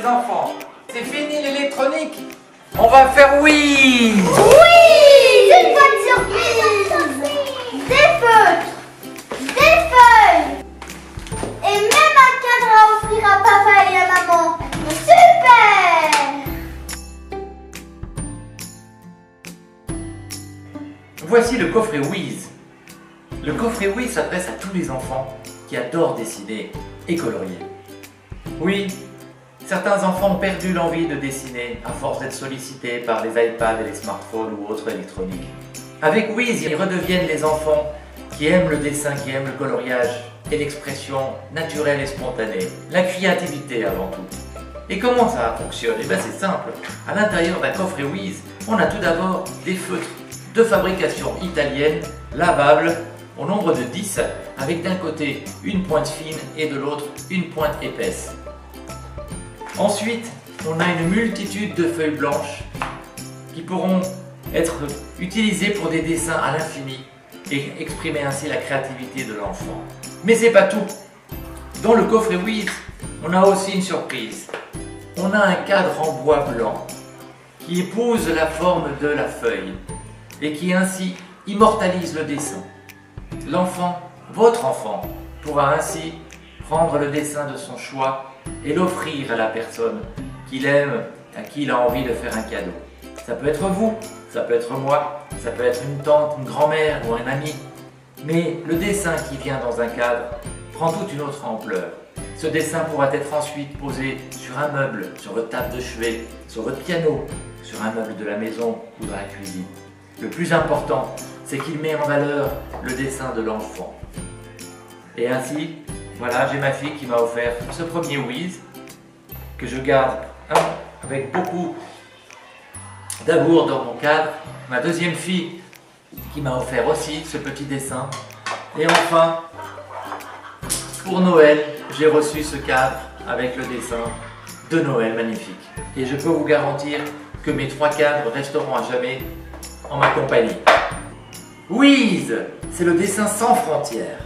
les enfants. C'est fini l'électronique. On va faire oui. Oui, une bonne surprise. Des feutres, des feuilles et même un cadre à offrir à papa et à maman. Super! Voici le coffret Wiz. Le coffret Wiz s'adresse à tous les enfants qui adorent dessiner et colorier. Oui, certains enfants ont perdu l'envie de dessiner à force d'être sollicités par les iPads et les smartphones ou autres électroniques. Avec Wiz, ils redeviennent les enfants qui aiment le dessin, qui aiment le coloriage et l'expression naturelle et spontanée, la créativité avant tout. Et comment ça fonctionne? Eh bien c'est simple, à l'intérieur d'un coffret Wiz, on a tout d'abord des feutres de fabrication italienne, lavables, au nombre de 10, avec d'un côté une pointe fine et de l'autre une pointe épaisse. Ensuite, on a une multitude de feuilles blanches qui pourront être utilisées pour des dessins à l'infini et exprimer ainsi la créativité de l'enfant. Mais c'est pas tout. Dans le coffret Wiz, on a aussi une surprise. On a un cadre en bois blanc qui épouse la forme de la feuille et qui ainsi immortalise le dessin. L'enfant, votre enfant, pourra ainsi prendre le dessin de son choix et l'offrir à la personne qu'il aime, à qui il a envie de faire un cadeau. Ça peut être vous, ça peut être moi, ça peut être une tante, une grand-mère ou un ami. Mais le dessin qui vient dans un cadre prend toute une autre ampleur. Ce dessin pourra être ensuite posé sur un meuble, sur votre table de chevet, sur votre piano, sur un meuble de la maison ou dans la cuisine. Le plus important, c'est qu'il met en valeur le dessin de l'enfant. Et ainsi, voilà, j'ai ma fille qui m'a offert ce premier Wiz que je garde avec beaucoup d'amour dans mon cadre. Ma deuxième fille qui m'a offert aussi ce petit dessin. Et enfin, pour Noël, j'ai reçu ce cadre avec le dessin de Noël magnifique. Et je peux vous garantir que mes 3 cadres resteront à jamais en ma compagnie. Wiz, c'est le dessin sans frontières.